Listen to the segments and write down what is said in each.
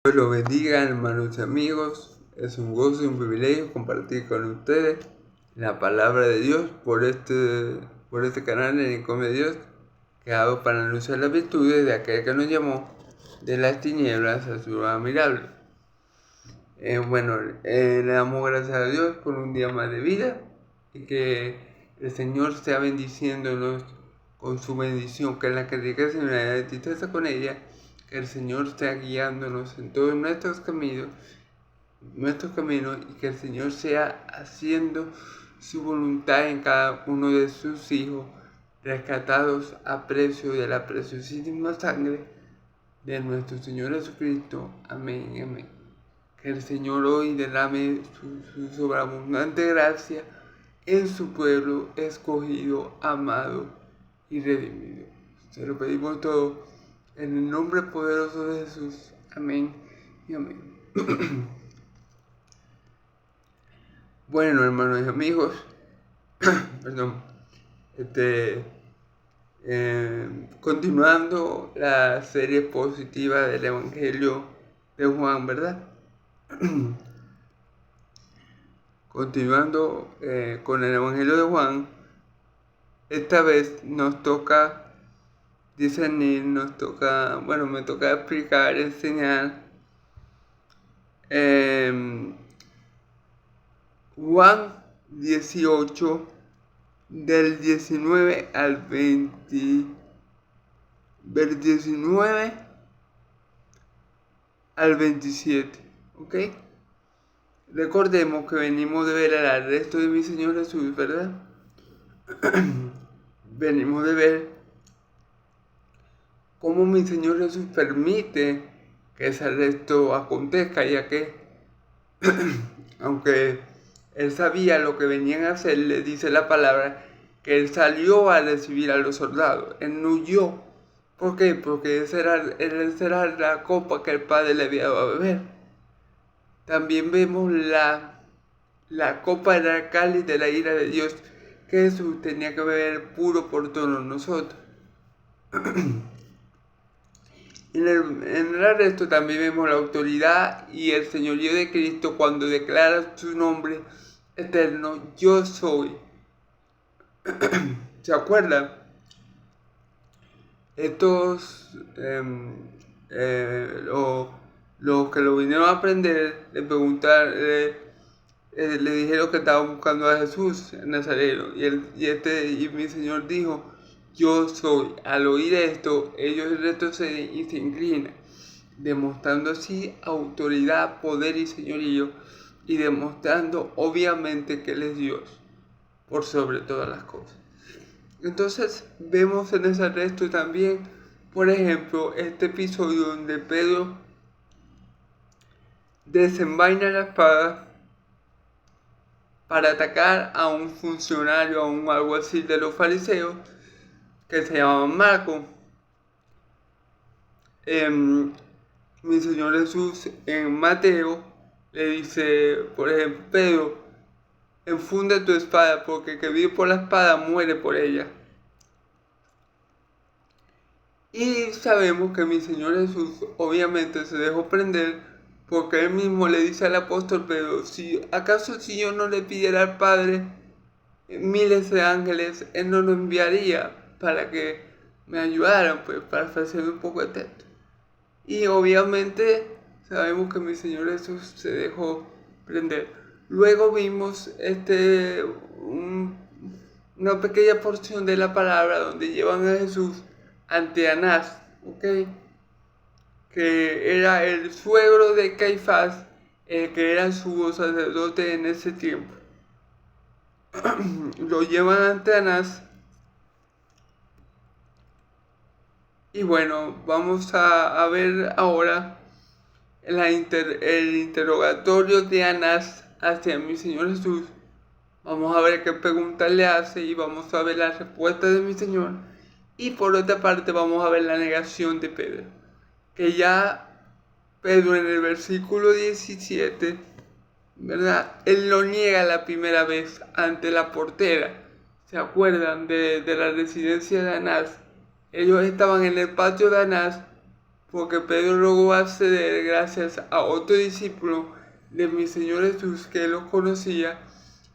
Dios los bendiga, hermanos y amigos. Es un gozo y un privilegio compartir con ustedes la palabra de Dios por este canal en Encomio de Dios, creado para anunciar las virtudes de aquel que nos llamó de las tinieblas a su luz admirable. Le damos gracias a Dios por un día más de vida y que el Señor sea bendiciéndonos con su bendición, que en la que enriquece y la tristeza con ella, que el Señor sea guiándonos en todos nuestros caminos y que el Señor sea haciendo su voluntad en cada uno de sus hijos, rescatados a precio de la preciosísima sangre de nuestro Señor Jesucristo. Amén y amén. Que el Señor hoy derrame su sobreabundante gracia en su pueblo escogido, amado y redimido. Se lo pedimos todo en el nombre poderoso de Jesús. Amén y amén. Bueno, hermanos y amigos, perdón, continuando la serie positiva del Evangelio de Juan, ¿verdad? Continuando con el Evangelio de Juan, esta vez nos toca discernir, me toca explicar, enseñar Juan 18, del 19 al 20, del 19 al 27, ¿ok? Recordemos que venimos de ver el arresto de mi Señor Jesús, ¿verdad? Venimos de ver cómo mi Señor Jesús permite que ese arresto acontezca, ya que, aunque Él sabía lo que venían a hacer, le dice la palabra, que Él salió a recibir a los soldados, Él no huyó. ¿Por qué? Porque esa era la copa que el Padre le había dado a beber. También vemos la copa del cáliz de la ira de Dios, que Jesús tenía que beber puro por todos nosotros. En el arresto también vemos la autoridad y el señorío de Cristo cuando declara su nombre eterno, yo soy. ¿Se acuerdan? Estos, los que lo vinieron a aprender, le dijeron que estaban buscando a Jesús en Nazareno. Y mi Señor dijo, yo soy. Al oír esto, ellos retroceden y se inclinan, demostrando así autoridad, poder y señorío, y demostrando obviamente que Él es Dios, por sobre todas las cosas. Entonces vemos en ese arresto también, por ejemplo, este episodio donde Pedro desenvaina la espada para atacar a un funcionario, a un alguacil de los fariseos, que se llama Marco. Mi Señor Jesús en Mateo le dice, por ejemplo, Pedro, enfunde tu espada, porque el que vive por la espada muere por ella. Y sabemos que mi Señor Jesús obviamente se dejó prender, porque Él mismo le dice al apóstol Pedro, ¿acaso si yo no le pidiera al Padre miles de ángeles, Él no lo enviaría para que me ayudaran? Pues para hacer un poco de texto. Y obviamente sabemos que mi Señor Jesús se dejó prender. Luego vimos una pequeña porción de la palabra donde llevan a Jesús ante Anás, ¿ok? Que era el suegro de Caifás, que era su sacerdote en ese tiempo. Lo llevan ante Anás. Y bueno, vamos a ver ahora el interrogatorio de Anás hacia mi Señor Jesús. Vamos a ver qué preguntas le hace y vamos a ver la respuesta de mi Señor. Y por otra parte vamos a ver la negación de Pedro. Que ya Pedro en el versículo 17, ¿verdad? Él lo niega la primera vez ante la portera. ¿Se acuerdan de la residencia de Anás? Ellos estaban en el patio de Anás porque Pedro luego va a ceder gracias a otro discípulo de mi Señor Jesús que lo conocía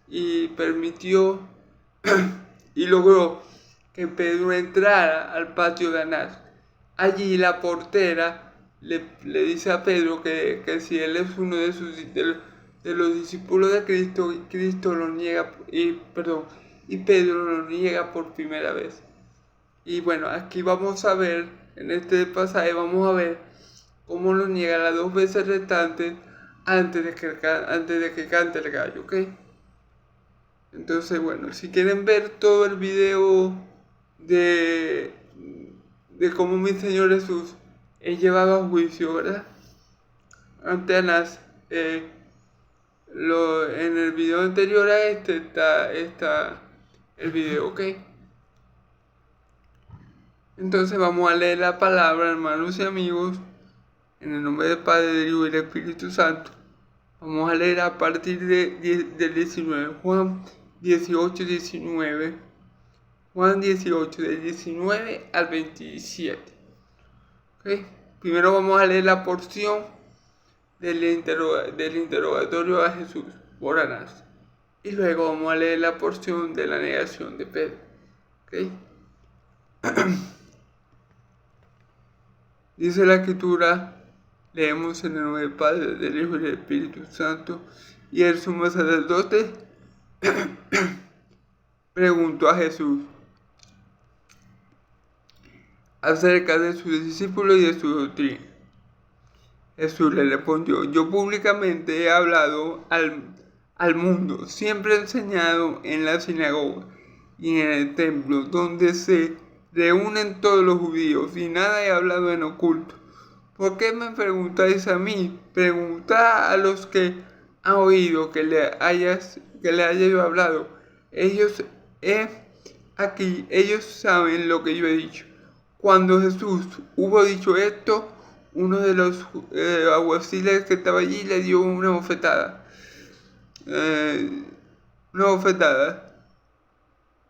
y permitió y logró que Pedro entrara al patio de Anás. Allí la portera le dice a Pedro que si él es uno de los discípulos de Cristo, Cristo lo niega, y Pedro lo niega por primera vez. Y bueno, aquí vamos a ver, en este pasaje vamos a ver cómo lo niega las 2 veces restantes antes de que cante el gallo, ¿ok? Entonces, bueno, si quieren ver todo el video de cómo mi Señor Jesús llevaba a juicio, ¿verdad? Ante Anás, en el video anterior a este está el video, ¿ok? Entonces vamos a leer la palabra, hermanos y amigos, en el nombre del Padre, del Hijo y del Espíritu Santo. Vamos a leer a partir del 19, Juan 18, 19. Juan 18, del 19 al 27. ¿Okay? Primero vamos a leer la porción del interrogatorio a Jesús por Anás. Y luego vamos a leer la porción de la negación de Pedro. ¿Okay? Dice la Escritura, leemos en el nombre del Padre, del Hijo y del Espíritu Santo. Y el sumo sacerdote preguntó a Jesús acerca de sus discípulos y de su doctrina. Jesús le respondió: yo públicamente he hablado al mundo, siempre he enseñado en la sinagoga y en el templo, donde se reúnen todos los judíos, y nada he hablado en oculto. ¿Por qué me preguntáis a mí? Preguntad a los que han oído que le haya yo hablado. Ellos saben lo que yo he dicho. Cuando Jesús hubo dicho esto, uno de los alguaciles que estaba allí le dio una bofetada,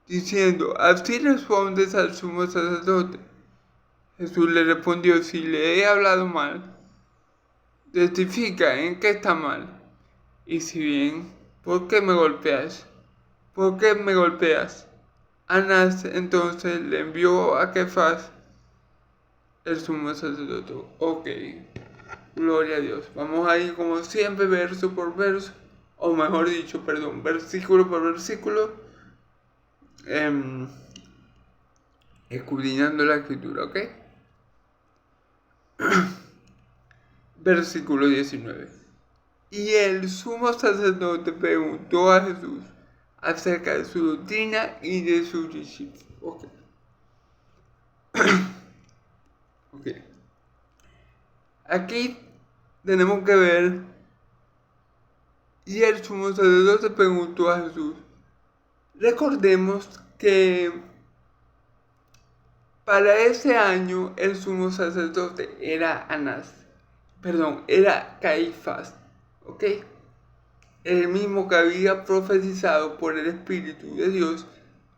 diciendo: así respondes al sumo sacerdote. Jesús le respondió: si le he hablado mal, testifica en qué está mal. Y si bien, ¿por qué me golpeas? ¿Por qué me golpeas? Anás entonces le envió a Caifás, el sumo sacerdote. Ok, gloria a Dios. Vamos a ir como siempre, verso por verso, o mejor dicho, versículo por versículo, escudriñando la Escritura, ¿ok? Versículo 19. Y el sumo sacerdote preguntó a Jesús acerca de su doctrina y de sus discípulos. Ok. Aquí tenemos que ver, y el sumo sacerdote preguntó a Jesús. Recordemos que para ese año el sumo sacerdote era era Caifás, ¿ok? El mismo que había profetizado por el Espíritu de Dios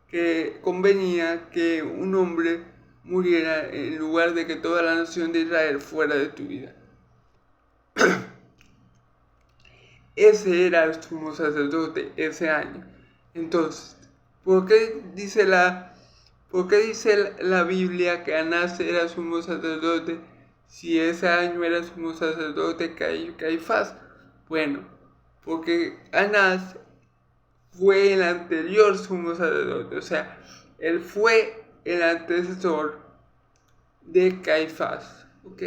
que convenía que un hombre muriera en lugar de que toda la nación de Israel fuera destruida. Ese era el sumo sacerdote ese año. Entonces, ¿por qué dice la Biblia que Anás era sumo sacerdote si ese año era sumo sacerdote Caifás? Bueno, porque Anás fue el anterior sumo sacerdote, o sea, él fue el antecesor de Caifás, ¿ok?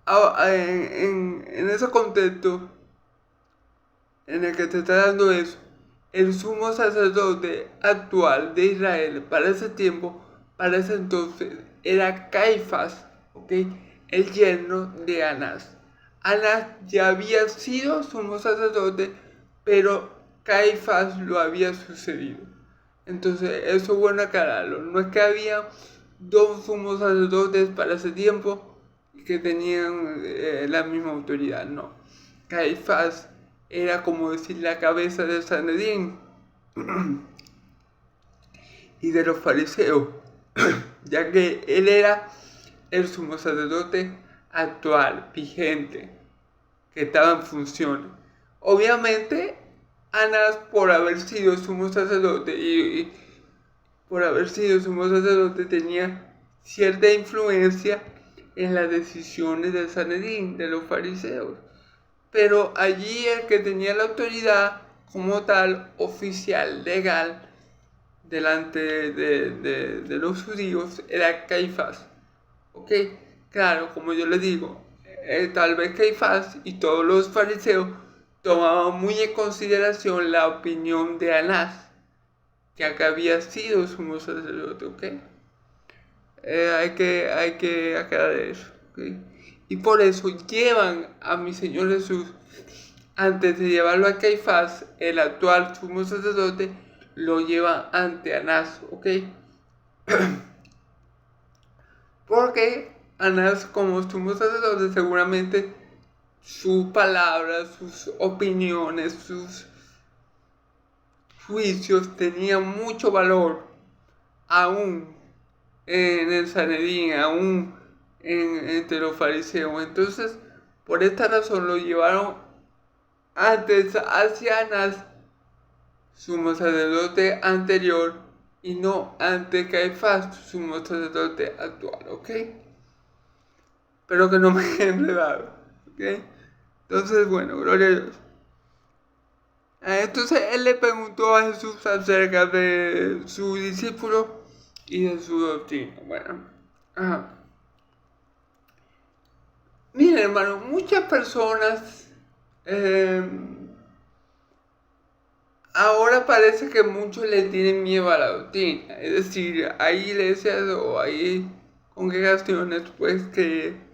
En ese contexto en el que te está dando eso, el sumo sacerdote actual de Israel para ese entonces, era Caifás, ¿ok? El yerno de Anás. Anás ya había sido sumo sacerdote, pero Caifás lo había sucedido. Entonces, eso es bueno aclararlo. No es que había 2 sumos sacerdotes para ese tiempo que tenían la misma autoridad, no. Caifás era como decir la cabeza del Sanedrín y de los fariseos, ya que él era el sumo sacerdote actual, vigente, que estaba en función. Obviamente, Anás, por haber sido sumo sacerdote y por haber sido sumo sacerdote, tenía cierta influencia en las decisiones del Sanedrín, de los fariseos. Pero allí el que tenía la autoridad como tal, oficial, legal, delante de los judíos, era Caifás. ¿Ok? Claro, como yo les digo, tal vez Caifás y todos los fariseos tomaban muy en consideración la opinión de Anás, ya que había sido sumo sacerdote, ¿ok? Hay que aclarar eso, ¿ok? Y por eso llevan a mi Señor Jesús, antes de llevarlo a Caifás, el actual sumo sacerdote, lo llevan ante Anás, ¿ok? Porque Anás, como sumo sacerdote, seguramente su palabra, sus opiniones, sus juicios tenían mucho valor aún en el Sanedrín, aún entre los fariseos. Entonces, por esta razón lo llevaron antes hacia Anás, sumo sacerdote anterior, y no ante Caifás, sumo sacerdote actual, ¿ok? Pero que no me he enredado, ¿ok? Entonces, bueno, gloria a Dios. Entonces él le preguntó a Jesús acerca de su discípulo y de su doctrina. Bueno, ajá. Miren, hermano, muchas personas ahora parece que muchos le tienen miedo a la doctrina. Es decir, hay iglesias o hay congregaciones pues que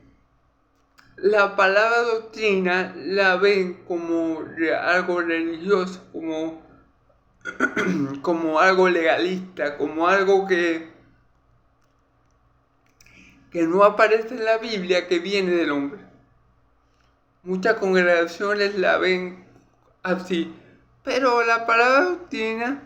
la palabra doctrina la ven como algo religioso, como algo legalista, como algo que no aparece en la Biblia, que viene del hombre. Muchas congregaciones la ven así, pero la palabra doctrina,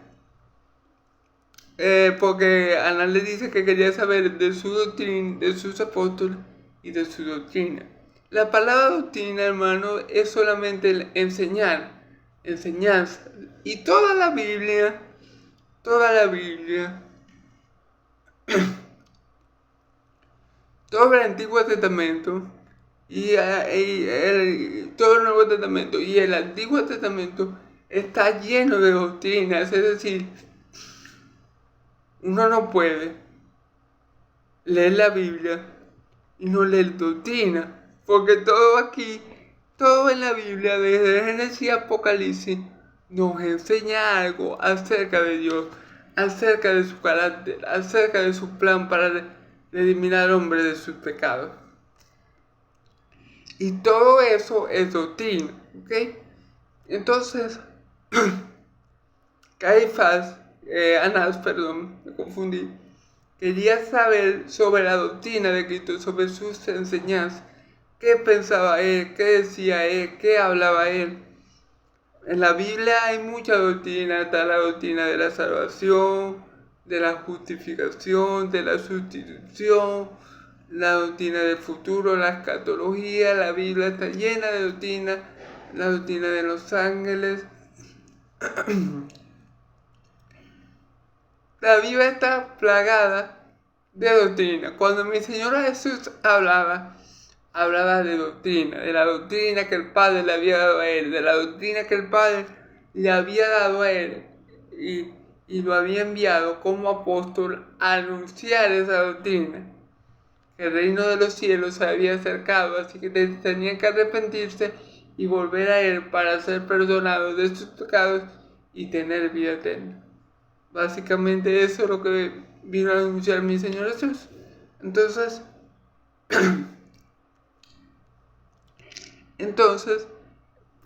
porque Ana le dice que quería saber de su doctrina, de sus apóstoles y de su doctrina. La palabra doctrina, hermano, es solamente el enseñar, enseñanza. Y toda la Biblia, todo el Antiguo Testamento todo el Nuevo Testamento y el Antiguo Testamento está lleno de doctrinas. Es decir, uno no puede leer la Biblia y no leer doctrina, porque todo aquí, todo en la Biblia, desde Génesis a Apocalipsis, nos enseña algo acerca de Dios, acerca de su carácter, acerca de su plan para redimir al hombre de sus pecados. Y todo eso es doctrina, ¿ok? Entonces, Anás, me confundí, quería saber sobre la doctrina de Cristo, sobre sus enseñanzas, qué pensaba él, qué decía él, qué hablaba él. En la Biblia hay mucha doctrina, está la doctrina de la salvación, de la justificación, de la sustitución, la doctrina del futuro, la escatología. La Biblia está llena de doctrina, la doctrina de los ángeles. La Biblia está plagada de doctrina. Cuando mi Señor Jesús hablaba de doctrina, de la doctrina que el Padre le había dado a él, de la doctrina que el Padre le había dado a él y lo había enviado como apóstol a anunciar esa doctrina. El reino de los cielos se había acercado, así que tenían que arrepentirse y volver a él para ser perdonados de sus pecados y tener vida eterna. Básicamente eso es lo que vino a anunciar mi Señor Jesús. Entonces,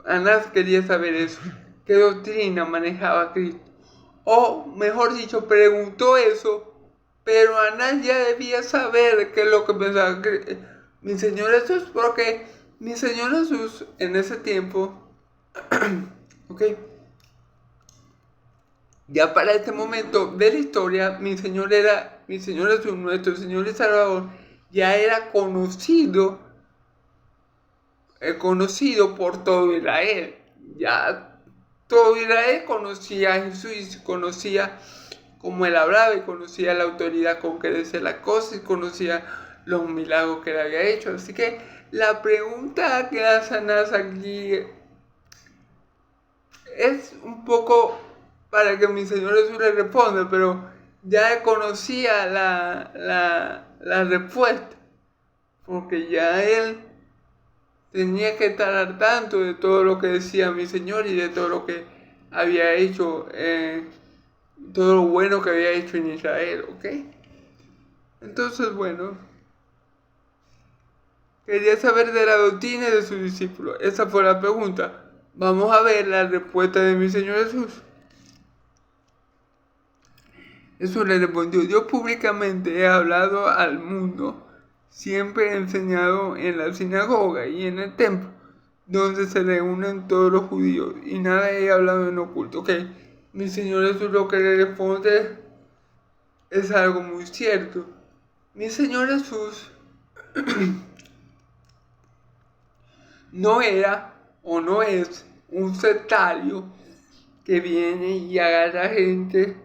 Anás quería saber eso. ¿Qué doctrina manejaba Cristo? O, mejor dicho, preguntó eso, pero Anás ya debía saber qué es lo que pensaba mi Señor Jesús, porque mi Señor Jesús en ese tiempo, ok, ya para este momento de la historia, mi Señor Jesús, nuestro Señor y Salvador, ya era conocido por todo Israel. Ya todo Israel conocía a Jesús y conocía cómo él hablaba y conocía la autoridad con que decía las cosas y conocía los milagros que él había hecho. Así que la pregunta que hace Anás aquí es un poco para que mi Señor Jesús le responda, pero ya conocía la respuesta, porque ya él tenía que estar al tanto de todo lo que decía mi Señor y de todo lo que había hecho, todo lo bueno que había hecho en Israel, ¿ok? Entonces, bueno, quería saber de la doctrina de sus discípulos. Esa fue la pregunta. Vamos a ver la respuesta de mi Señor Jesús. Jesús le respondió: yo públicamente he hablado al mundo, siempre he enseñado en la sinagoga y en el templo, donde se reúnen todos los judíos, y nada he hablado en oculto. Ok, mi Señor Jesús lo que le responde es algo muy cierto. Mi Señor Jesús no era o no es un sectario que viene y agarra gente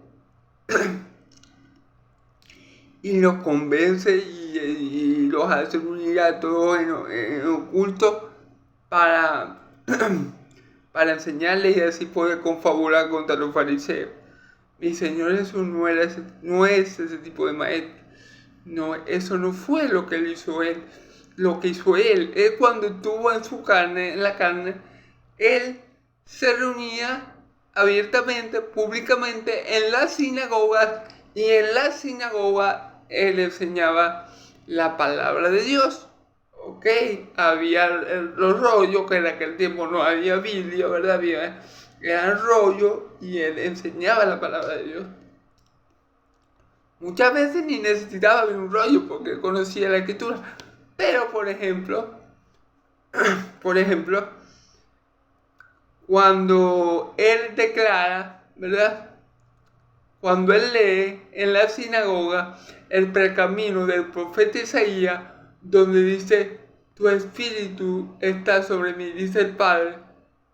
y los convence y los hace unir a todos en oculto para, para enseñarles y así poder confabular contra los fariseos. Mi Señor Jesús no es ese tipo de maestro. No, eso no fue lo que él hizo él. Lo que hizo él cuando estuvo en la carne, él se reunía abiertamente, públicamente en las sinagogas, y en la sinagoga él enseñaba la palabra de Dios. Ok, había los rollos, que en aquel tiempo no había Biblia, ¿verdad? Eran rollos y él enseñaba la palabra de Dios. Muchas veces ni necesitaba ver un rollo porque conocía la escritura. Pero por ejemplo, cuando él declara, ¿verdad? Cuando él lee en la sinagoga el pergamino del profeta Isaías, donde dice: tu espíritu está sobre mí, dice el Padre,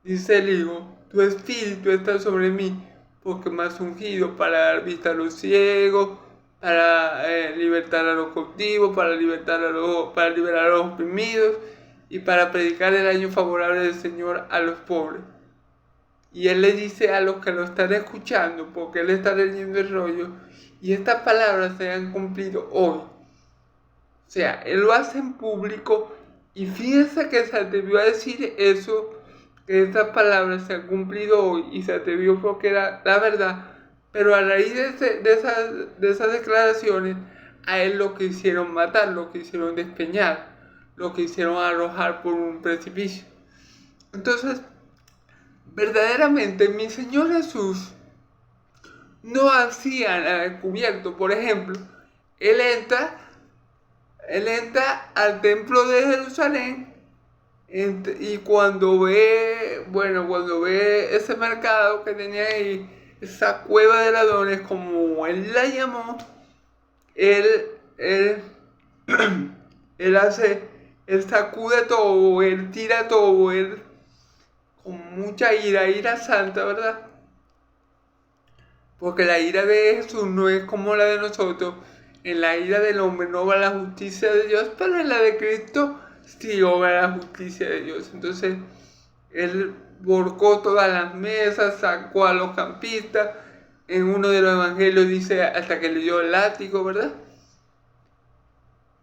dice el Hijo, tu espíritu está sobre mí, porque me has ungido para dar vista a los ciegos, para libertar a los cautivos, para liberar a los oprimidos y para predicar el año favorable del Señor a los pobres. Y él le dice a los que lo están escuchando, porque él está leyendo el rollo, y estas palabras se han cumplido hoy. O sea, él lo hace en público y fíjense que se atrevió a decir eso, que estas palabras se han cumplido hoy, y se atrevió porque era la verdad. Pero a raíz de esas declaraciones, a él lo quisieron matar, lo quisieron despeñar, lo quisieron arrojar por un precipicio. Entonces, verdaderamente mi Señor Jesús no hacía nada descubierto. Por ejemplo, él entra al templo de Jerusalén y cuando ve ese mercado que tenía ahí, esa cueva de ladrones, como él la llamó, él sacude todo, él tira todo, él con mucha ira santa, ¿verdad? Porque la ira de Jesús no es como la de nosotros. En la ira del hombre no va la justicia de Dios, pero en la de Cristo sí obra la justicia de Dios. Entonces, él volcó todas las mesas, sacó a los campistas. En uno de los evangelios dice hasta que le dio el látigo, ¿verdad?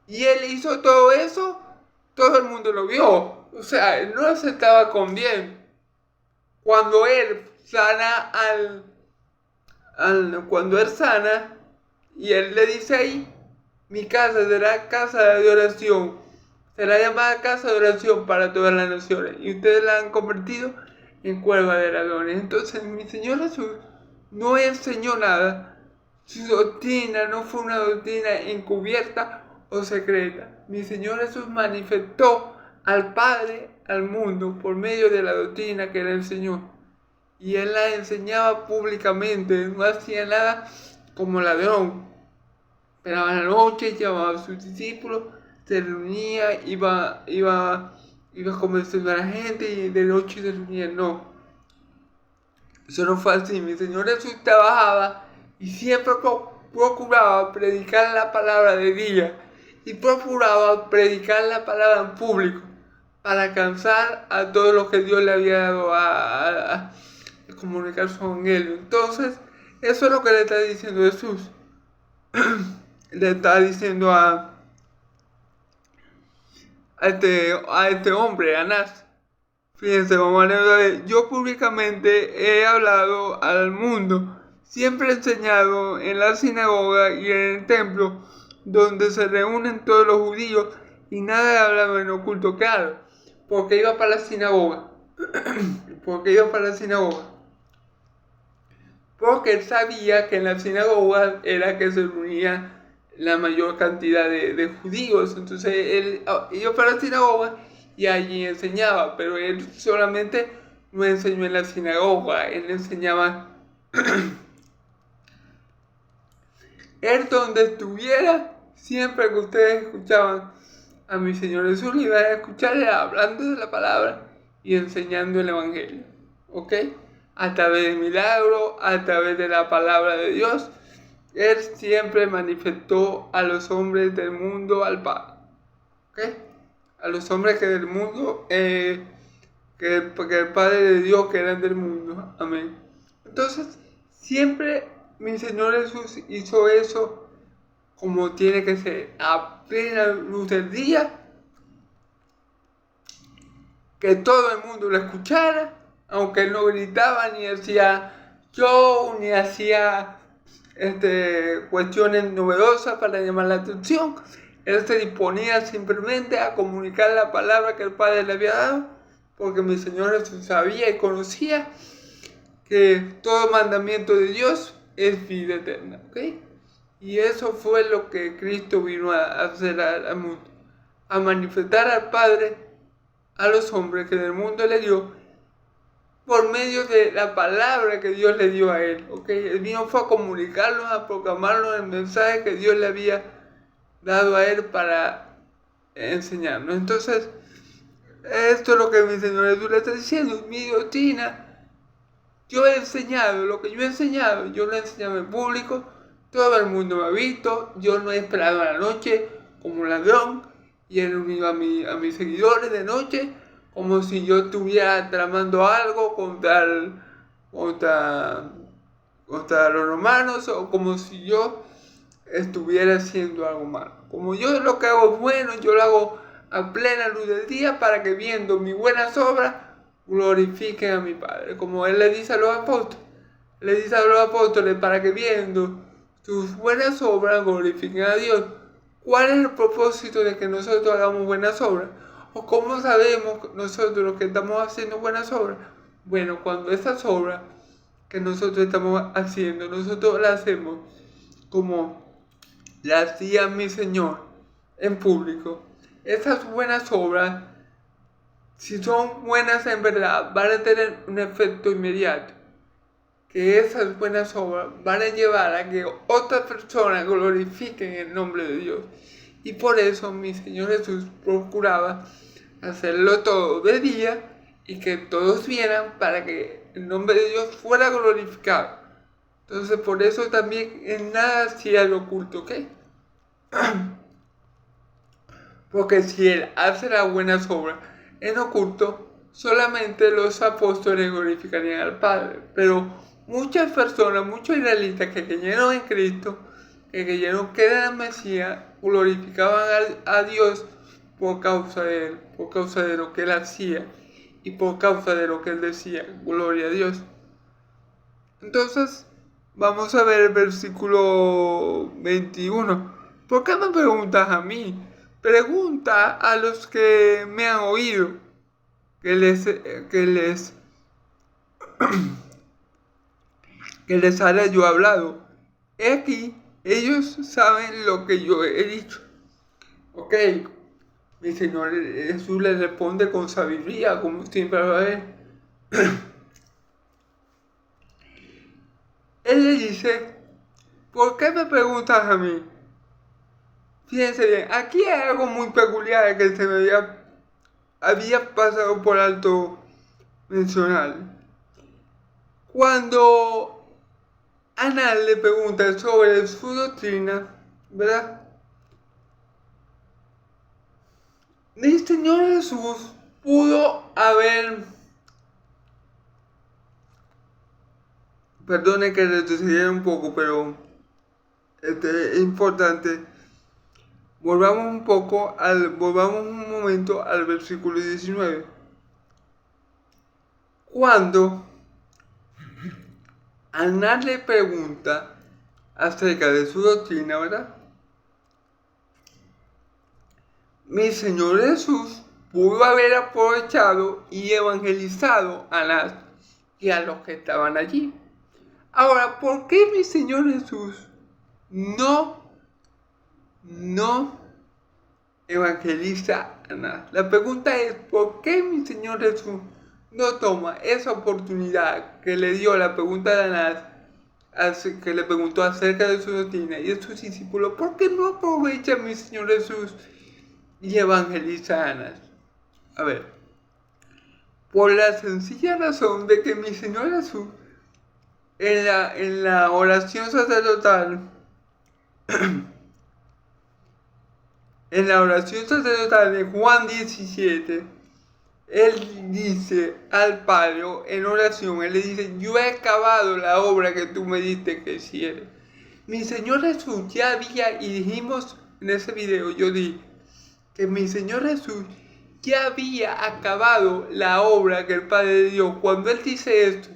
Y él hizo todo eso, todo el mundo lo vio. O sea, él no se estaba con bien. Cuando él sana cuando él sana, y él le dice ahí: mi casa será casa de oración, será llamada casa de oración para todas las naciones, y ustedes la han convertido en cueva de ladrones. Entonces mi Señor Jesús no enseñó nada. Su doctrina no fue una doctrina encubierta o secreta. Mi Señor Jesús manifestó al Padre, al mundo, por medio de la doctrina que él enseñó. Y él la enseñaba públicamente, no hacía nada como ladrón. Pero a la noche llamaba a sus discípulos se reunía, iba conversando a la gente y de noche se reunía. No, eso no fue así. Mi Señor Jesús trabajaba y siempre procuraba predicar la palabra de día y procuraba predicar la palabra en público para alcanzar a todos los que Dios le había dado a comunicar su evangelio. Entonces, eso es lo que le está diciendo Jesús. Le está diciendo a este hombre, Anás. Fíjense, vamos a leer. Yo públicamente he hablado al mundo, siempre he enseñado en la sinagoga y en el templo, donde se reúnen todos los judíos, y nada he hablado en oculto, claro, porque iba para la sinagoga. Porque iba para la sinagoga. Porque él sabía que en la sinagoga era que se reunía la mayor cantidad de judíos. Entonces él iba para la sinagoga y allí enseñaba, pero él solamente no enseñó en la sinagoga, él enseñaba él donde estuviera. Siempre que ustedes escuchaban a mi Señor Jesús, le iban a escuchar hablando de la palabra y enseñando el evangelio, ¿ok? A través de milagros, a través de la palabra de Dios. Él siempre manifestó a los hombres del mundo al Padre, ¿ok? A los hombres que del mundo, porque el Padre de Dios que eran del mundo, amén. Entonces, siempre mi Señor Jesús hizo eso como tiene que ser, a plena luz del día, que todo el mundo lo escuchara, aunque él no gritaba, ni hacía show, ni hacía cuestiones novedosas para llamar la atención. Él se disponía simplemente a comunicar la palabra que el Padre le había dado, porque mi Señor Jesús sabía y conocía que todo mandamiento de Dios es vida eterna, ¿ok? Y eso fue lo que Cristo vino a hacer al mundo, a manifestar al Padre a los hombres que del mundo le dio por medio de la palabra que Dios le dio a él, ¿ok? Él vino fue a comunicarlos, a proclamarlos el mensaje que Dios le había dado a él para enseñarnos. Entonces, esto es lo que mi Señor Jesús le está diciendo, mi doctrina. Yo he enseñado, lo que yo he enseñado, yo lo he enseñado en público, todo el mundo me ha visto, yo no he esperado a la noche como ladrón y he reunido a mis seguidores de noche como si yo estuviera tramando algo contra los romanos o como si yo estuviera haciendo algo malo. Como yo lo que hago es bueno, yo lo hago a plena luz del día para que viendo mis buenas obras glorifiquen a mi Padre. Como Él le dice a los apóstoles, para que viendo tus buenas obras glorifiquen a Dios. ¿Cuál es el propósito de que nosotros hagamos buenas obras? ¿O cómo sabemos nosotros los que estamos haciendo buenas obras? Bueno, cuando esas obras que nosotros estamos haciendo, nosotros las hacemos como las hacía mi Señor en público. Esas buenas obras, si son buenas en verdad, van a tener un efecto inmediato. Que esas buenas obras van a llevar a que otras personas glorifiquen el nombre de Dios. Y por eso mi Señor Jesús procuraba hacerlo todo de día y que todos vieran para que el nombre de Dios fuera glorificado. Entonces por eso también en nada hacía lo oculto, ¿ok? Porque si Él hace las buenas obras en oculto, solamente los apóstoles glorificarían al Padre. Pero muchas personas, muchos israelitas que creyeron en Cristo, que creyeron que era el Mesías, glorificaban a Dios por causa de Él, por causa de lo que Él hacía y por causa de lo que Él decía. Gloria a Dios. Entonces, vamos a ver el versículo 21. ¿Por qué me preguntas a mí? Pregunta a los que me han oído, que les haya yo hablado. He aquí, ellos saben lo que yo he dicho. Ok, mi Señor Jesús les responde con sabiduría, como siempre lo es. Él le dice, ¿por qué me preguntas a mí? Fíjense bien, aquí hay algo muy peculiar que se me había pasado por alto mencionar. Cuando Anás le pregunta sobre su doctrina, ¿verdad? El Señor Jesús pudo haber, perdone que retrocediera un poco, pero es importante. Volvamos un momento al versículo 19. Cuando Anás le pregunta acerca de su doctrina, ¿verdad? Mi Señor Jesús pudo haber aprovechado y evangelizado a Anás y a los que estaban allí. Ahora, ¿por qué mi Señor Jesús no evangeliza a Anás? La pregunta es, ¿por qué mi Señor Jesús no toma esa oportunidad que le dio la pregunta de Anás, que le preguntó acerca de su doctrina y de sus discípulos? ¿Por qué no aprovecha mi Señor Jesús y evangeliza a Anás? A ver, por la sencilla razón de que mi Señor Jesús en la oración sacerdotal de Juan 17, él dice al Padre en oración, él le dice, yo he acabado la obra que tú me diste que hiciera. Mi Señor Jesús ya había, y dijimos en ese video, yo dije, que mi Señor Jesús ya había acabado la obra que el Padre dio. Cuando Él dice esto,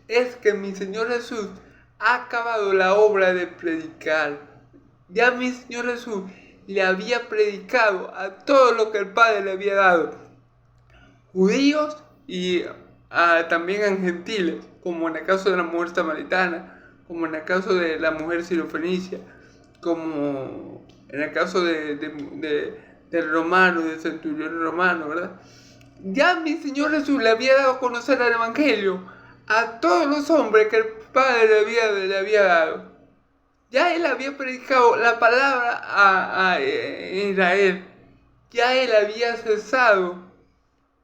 es que mi Señor Jesús ha acabado la obra de predicar. Ya mi Señor Jesús le había predicado a todo lo que el Padre le había dado. Judíos y también a gentiles, como en el caso de la mujer samaritana, como en el caso de la mujer sirofenicia, como en el caso del romano, del centurión romano, ¿verdad? Ya mi Señor Jesús le había dado a conocer el Evangelio a todos los hombres que el Padre le había dado. Ya Él había predicado la palabra a Israel. Ya Él había cesado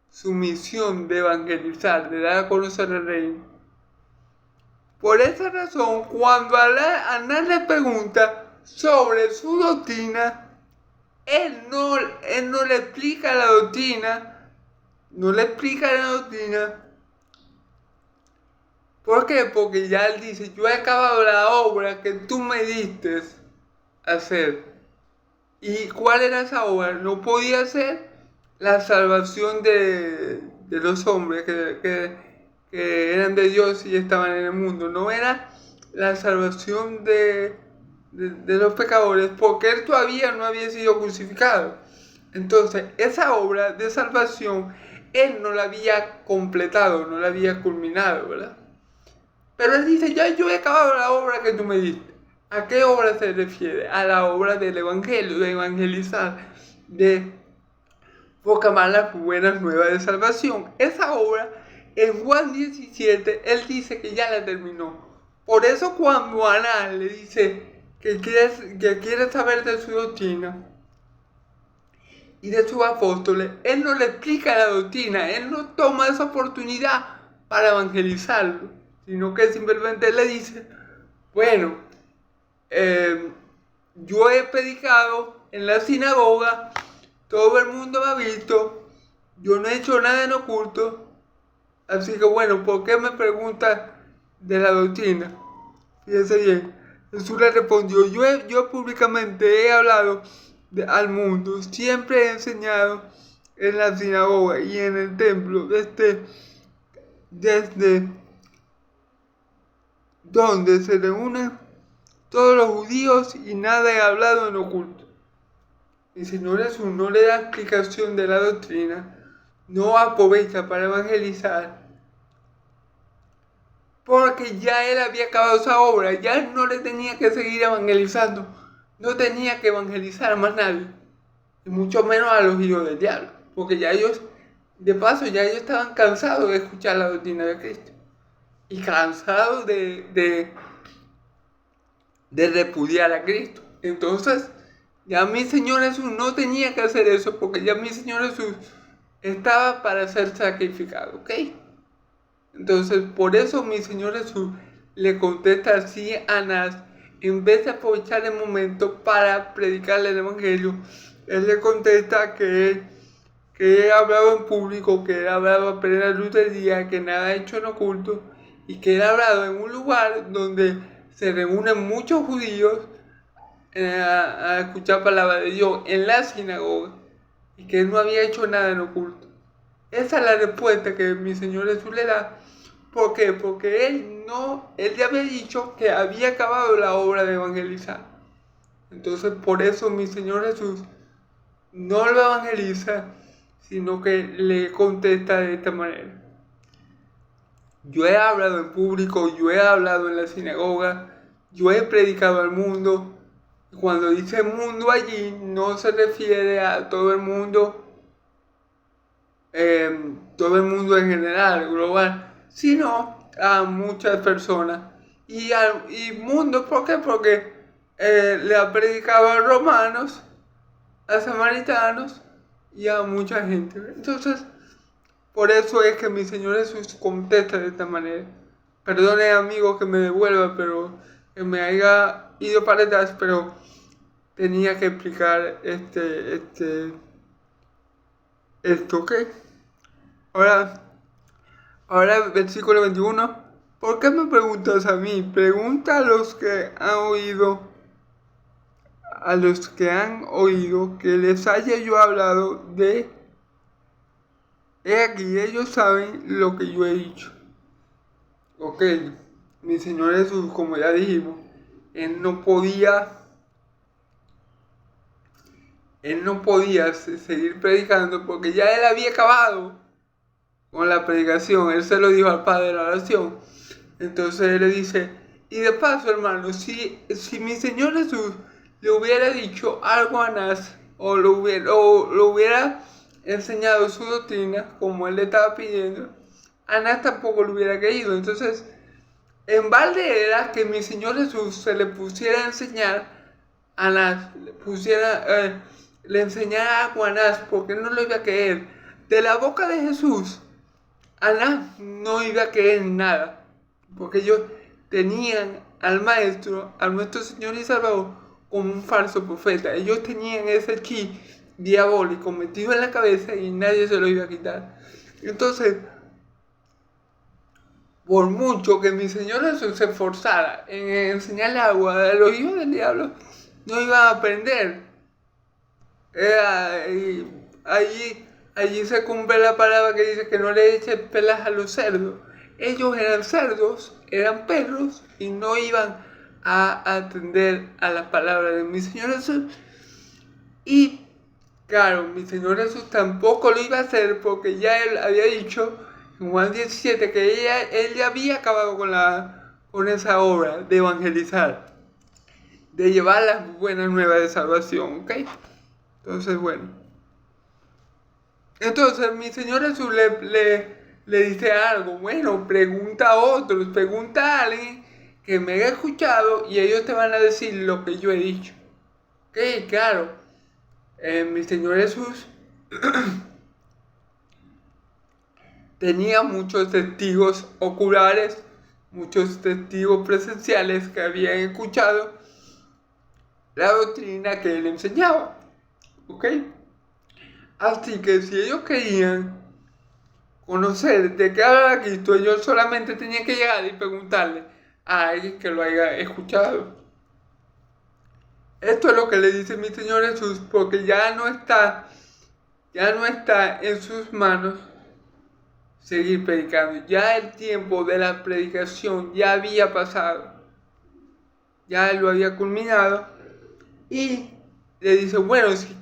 su misión de evangelizar, de dar a conocer el reino. Por esa razón, cuando Anás le pregunta sobre su doctrina, él no le explica la doctrina, ¿Por qué? Porque ya él dice, yo he acabado la obra que tú me diste hacer. ¿Y cuál era esa obra? No podía ser la salvación de los hombres que eran de Dios y estaban en el mundo. No era la salvación de los pecadores, porque Él todavía no había sido crucificado. Entonces, esa obra de salvación, Él no la había completado, no la había culminado, ¿verdad? Pero Él dice, ya yo he acabado la obra que tú me diste. ¿A qué obra se refiere? A la obra del Evangelio, de evangelizar, de proclamar las buenas nuevas de salvación. Esa obra, en Juan 17, Él dice que ya la terminó. Por eso cuando Anás le dice que quiere saber de su doctrina y de sus apóstoles, Él no le explica la doctrina, Él no toma esa oportunidad para evangelizarlo, sino que simplemente le dice, bueno, yo he predicado en la sinagoga, todo el mundo me ha visto, yo no he hecho nada en oculto, así que bueno, ¿por qué me preguntas de la doctrina? Fíjense bien, Jesús le respondió, yo públicamente he hablado al mundo, siempre he enseñado en la sinagoga y en el templo, desde donde se reúnen todos los judíos y nada he hablado en oculto. El Señor Jesús no le da explicación de la doctrina, no aprovecha para evangelizar, porque ya Él había acabado esa obra, ya Él no le tenía que seguir evangelizando, no tenía que evangelizar a más nadie, y mucho menos a los hijos del diablo, porque ya ellos, de paso, ya ellos estaban cansados de escuchar la doctrina de Cristo, y cansados de repudiar a Cristo. Entonces, Ya mi Señor Jesús no tenía que hacer eso porque ya mi Señor Jesús estaba para ser sacrificado, ¿ok? Entonces, por eso mi Señor Jesús le contesta así a Anás, en vez de aprovechar el momento para predicarle el Evangelio, él le contesta que él ha hablado en público, que él ha hablado a plena luz del día, que nada ha hecho en oculto, y que él ha hablado en un lugar donde se reúnen muchos judíos a escuchar palabra de Dios en la sinagoga, y que él no había hecho nada en oculto. Esa es la respuesta que mi Señor Jesús le da. ¿Por qué? Porque él ya había dicho que había acabado la obra de evangelizar. Entonces, por eso mi Señor Jesús no lo evangeliza, sino que le contesta de esta manera. Yo he hablado en público, yo he hablado en la sinagoga, yo he predicado al mundo. Cuando dice mundo allí, no se refiere a todo el mundo en general, global, sino a muchas personas. Y mundo, ¿por qué? Porque le ha predicado a romanos, a samaritanos y a mucha gente. Entonces, por eso es que mi Señor Jesús contesta de esta manera. Perdone, amigo, que me devuelva, pero que me haya ido para atrás, pero tenía que explicar esto, ¿ok? Ahora versículo 21. ¿Por qué me preguntas a mí? Pregunta a los que han oído que les haya yo hablado de... He aquí, ellos saben lo que yo he dicho. Ok, mi Señor Jesús, como ya dijimos, Él no podía seguir predicando porque ya Él había acabado con la predicación. Él se lo dijo al Padre de la oración. Entonces Él le dice, y de paso, hermano, si mi Señor Jesús le hubiera dicho algo a Anás, o lo hubiera enseñado su doctrina, como Él le estaba pidiendo, Anás tampoco lo hubiera creído. Entonces, en balde era que mi Señor Jesús se le pusiera a enseñar a Anás, le enseñara algo a Anás, porque él no lo iba a creer. De la boca de Jesús, Anás no iba a creer nada, porque ellos tenían al Maestro, a nuestro Señor y Salvador, como un falso profeta. Ellos tenían ese chip diabólico metido en la cabeza y nadie se lo iba a quitar. Entonces, por mucho que mi Señor Jesús se esforzara en enseñarle agua a los hijos del diablo, no iban a aprender. Allí se cumple la palabra que dice que no le echen pelas a los cerdos. Ellos eran cerdos, eran perros y no iban a atender a la palabra de mi Señor Jesús. Y claro, mi Señor Jesús tampoco lo iba a hacer porque ya Él había dicho en Juan 17 que Él ya había acabado con esa obra de evangelizar, de llevar las buenas nuevas de salvación, ¿ok? Entonces, bueno. Entonces, mi Señor Jesús le dice algo. Bueno, pregunta a otros, pregunta a alguien que me haya escuchado y ellos te van a decir lo que yo he dicho. Ok, claro. Mi Señor Jesús tenía muchos testigos oculares, muchos testigos presenciales que habían escuchado la doctrina que Él enseñaba. ¿Ok? Así que si ellos querían conocer de qué habla Cristo, ellos solamente tenían que llegar y preguntarle a alguien que lo haya escuchado. Esto es lo que le dice mi Señor Jesús, porque ya no está en sus manos seguir predicando. Ya el tiempo de la predicación ya había pasado. Ya Él lo había culminado. Y le dice, bueno, si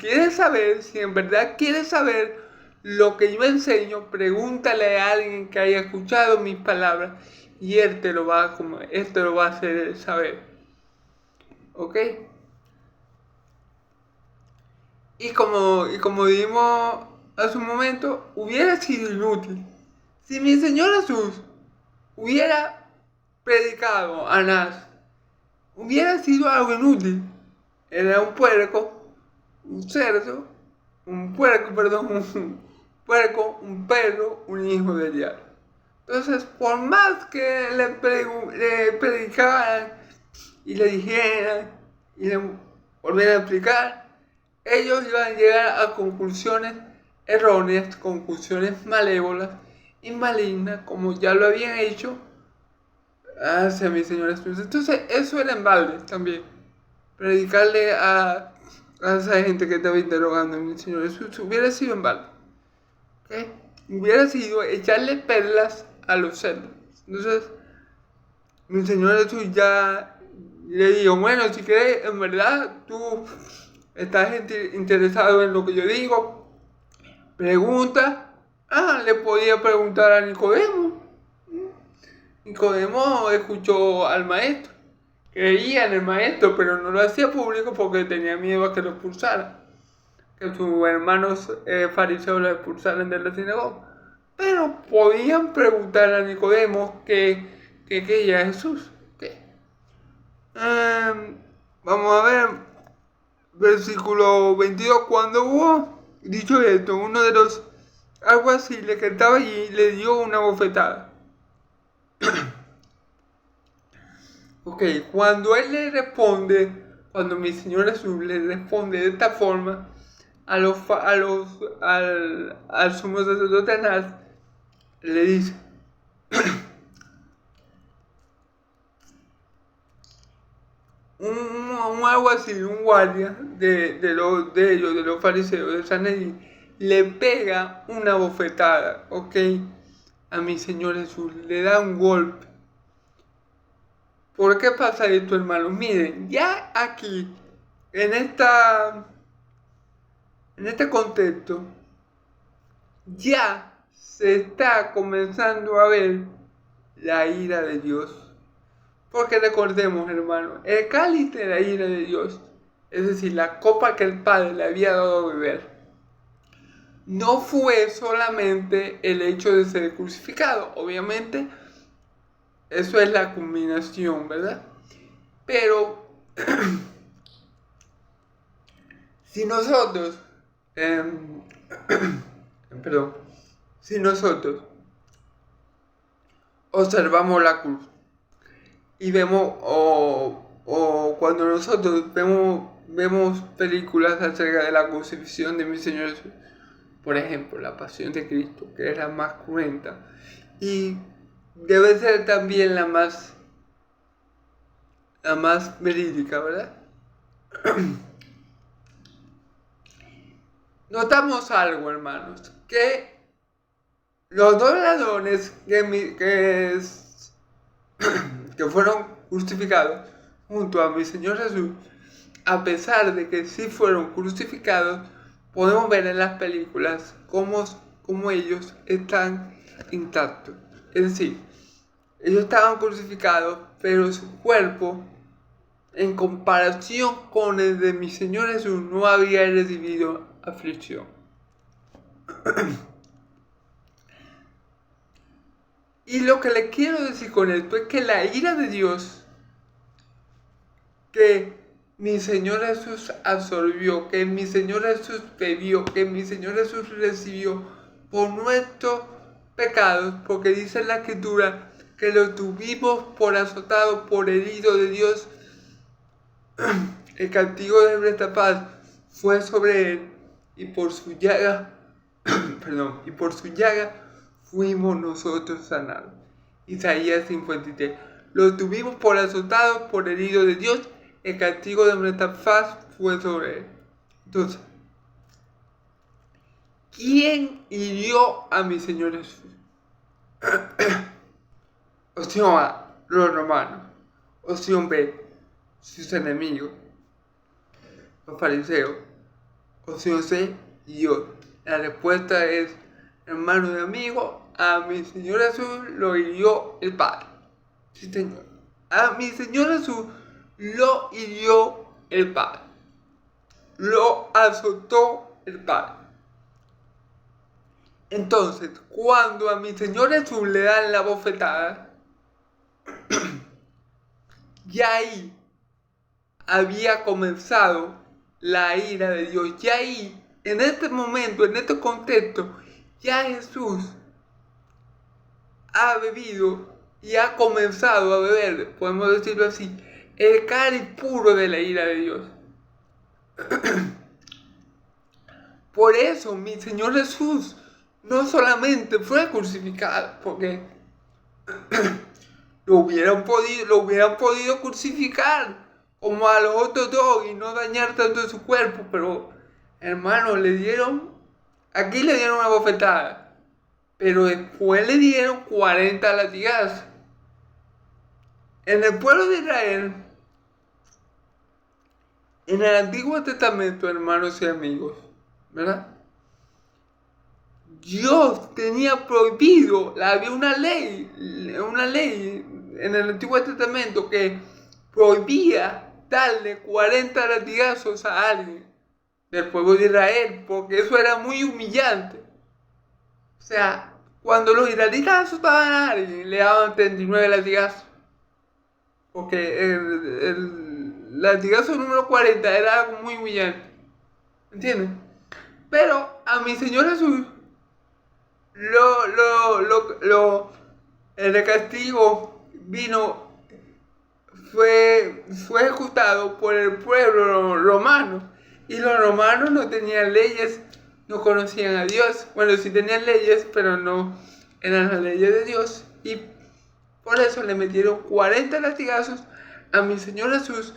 en verdad quieres saber lo que yo enseño, pregúntale a alguien que haya escuchado mis palabras y él te lo va a hacer saber. ¿Ok? Y como dijimos hace un momento, hubiera sido inútil. Si mi Señor Jesús hubiera predicado a Anás, hubiera sido algo inútil. Era un puerco, un cerdo, un puerco, un perro, un hijo del diablo. Entonces, por más que le predicaran y le dijeran y le volvieran a explicar, ellos iban a llegar a conclusiones erróneas, conclusiones malévolas y malignas, como ya lo habían hecho hacia mi Señor Jesús. Entonces, eso era en balde también. Predicarle a esa gente que estaba interrogando a mi Señor Jesús hubiera sido en balde. ¿Okay? Hubiera sido echarle perlas a los cerdos. Entonces, mi Señor Jesús ya le dijo, bueno, si quieres, en verdad, tú estás interesado en lo que yo digo, pregunta. Le podía preguntar a Nicodemo. Nicodemo escuchó al maestro, creía en el maestro, pero no lo hacía público porque tenía miedo a que lo expulsaran, que sus hermanos fariseos lo expulsaran de la sinagoga. Pero podían preguntar a Nicodemo que creía en Jesús. ¿Okay? Vamos a ver, versículo 22. Cuando hubo dicho esto, uno de los alguaciles que estaba allí le dio una bofetada. Ok, cuando él le responde, cuando mi Señor Jesús le responde de esta forma al sumo sacerdote Anás, le dice, un alguacil, un guardia de ellos, de los fariseos, de Sanedrín, le pega una bofetada, ok, a mi Señor Jesús, le da un golpe. ¿Por qué pasa esto, hermanos? Miren, ya aquí, en este contexto, ya se está comenzando a ver la ira de Dios. Porque recordemos, hermanos, el cáliz de la ira de Dios, es decir, la copa que el Padre le había dado a beber, no fue solamente el hecho de ser crucificado. Obviamente, eso es la culminación, ¿verdad? Pero si nosotros, si nosotros observamos la cruz y vemos, o cuando nosotros vemos películas acerca de la crucifixión de mi Señor Jesús, por ejemplo, la Pasión de Cristo, que es la más cruenta y debe ser también la más verídica, ¿verdad? Notamos algo, hermanos, que los dos ladrones que fueron crucificados junto a mi Señor Jesús, a pesar de que sí fueron crucificados, podemos ver en las películas cómo ellos están intactos. Es decir, ellos estaban crucificados, pero su cuerpo, en comparación con el de mi Señor Jesús, no había recibido aflicción. Y lo que le quiero decir con esto es que la ira de Dios que mi Señor Jesús absorbió, que mi Señor Jesús bebió, que mi Señor Jesús recibió por nuestros pecados, porque dice la Escritura que lo tuvimos por azotado, por herido de Dios, el castigo de nuestra paz fue sobre él, y por su llaga, fuimos nosotros sanados. Isaías 53. Lo tuvimos por azotado, por herido de Dios, el castigo de nuestra paz fue sobre él. Entonces, ¿quién hirió a mi Señor Jesús? Opción A, los romanos. Opción B, sus enemigos, los fariseos. Opción C, Dios. La respuesta es, hermano y amigo, a mi Señor Jesús lo hirió el Padre. Sí, Señor. A mi Señor Jesús lo hirió el Padre. Lo azotó el Padre. Entonces, cuando a mi Señor Jesús le dan la bofetada, ya ahí había comenzado la ira de Dios. Ya ahí, en este momento, en este contexto, ya Jesús ha bebido y ha comenzado a beber, podemos decirlo así, el cáliz puro de la ira de Dios. Por eso mi Señor Jesús no solamente fue crucificado, porque lo hubieran podido crucificar como a los otros dos y no dañar tanto su cuerpo, pero hermano, aquí le dieron una bofetada, pero después le dieron 40 latigazos. En el pueblo de Israel, en el Antiguo Testamento, hermanos y amigos, ¿verdad? Dios tenía prohibido, había una ley en el Antiguo Testamento que prohibía darle 40 latigazos a alguien del pueblo de Israel, porque eso era muy humillante. O sea, cuando los israelitas asustaban a alguien, le daban 39 latigazos. Porque el latigazo número 40 era algo muy humillante. ¿Entienden? Pero a mi Señor Jesús, el castigo fue ejecutado por el pueblo romano. Y los romanos no tenían leyes, no conocían a Dios. Bueno, sí tenían leyes, pero no eran las leyes de Dios. Y por eso le metieron 40 latigazos a mi Señor Jesús.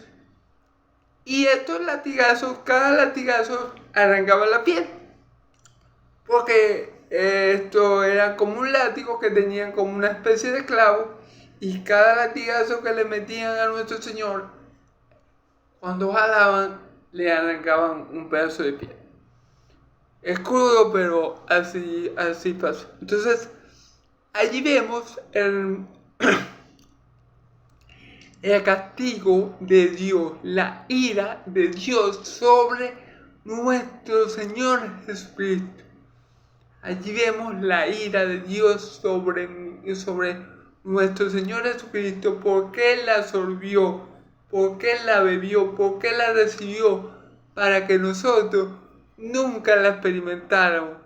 Y estos latigazos, cada latigazo arrancaba la piel. Porque esto era como un látigo que tenían como una especie de clavo. Y cada latigazo que le metían a nuestro Señor, cuando jalaban, le arrancaban un pedazo de piel. Es crudo, pero así pasó. Entonces, allí vemos el castigo de Dios, la ira de Dios sobre nuestro Señor Jesucristo. Allí vemos la ira de Dios sobre nuestro Señor Jesucristo, porque Él la absorbió, porque Él la bebió, porque Él la recibió, para que nosotros nunca la experimentáramos.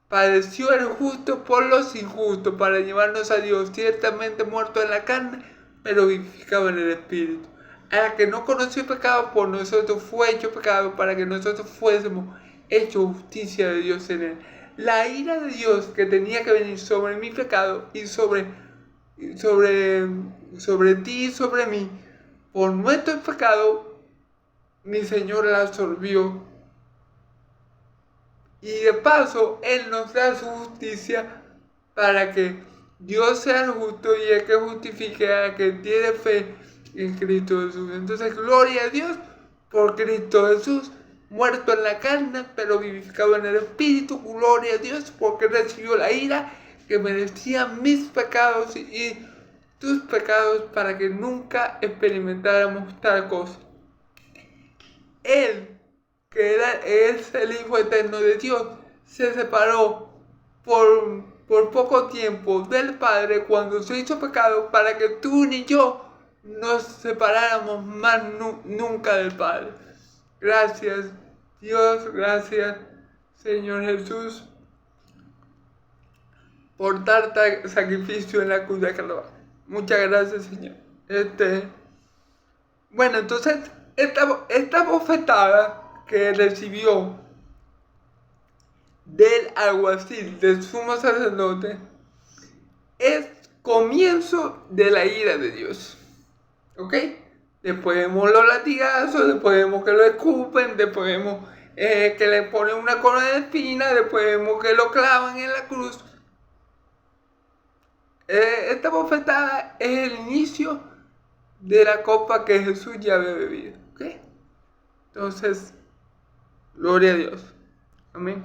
Padeció el justo por los injustos, para llevarnos a Dios, ciertamente muerto en la carne, pero vivificado en el Espíritu. A la que no conoció pecado, por nosotros fue hecho pecado, para que nosotros fuésemos hecho justicia de Dios en él. La ira de Dios que tenía que venir sobre mi pecado y sobre ti y sobre mí, por nuestro pecado, mi Señor la absorbió. Y de paso, Él nos da su justicia para que Dios sea el justo y el que justifique a quien tiene fe en Cristo Jesús. Entonces, gloria a Dios por Cristo Jesús, muerto en la carne, pero vivificado en el Espíritu. Gloria a Dios porque recibió la ira que merecía mis pecados y tus pecados, para que nunca experimentáramos tal cosa. Él, que es el Hijo eterno de Dios, se separó por poco tiempo del Padre cuando se hizo pecado, para que tú ni yo nos separáramos más nunca del Padre. Gracias Dios, gracias Señor Jesús por dar sacrificio en la cruz de Calvario. Muchas gracias, Señor. Bueno, entonces esta bofetada que recibió del alguacil, del sumo sacerdote, es comienzo de la ira de Dios. ¿Ok? Después vemos los latigazos, después vemos que lo escupen, después vemos que le ponen una corona de espinas, después vemos que lo clavan en la cruz. Esta bofetada es el inicio de la copa que Jesús ya había bebido. ¿Ok? Entonces, gloria a Dios. Amén.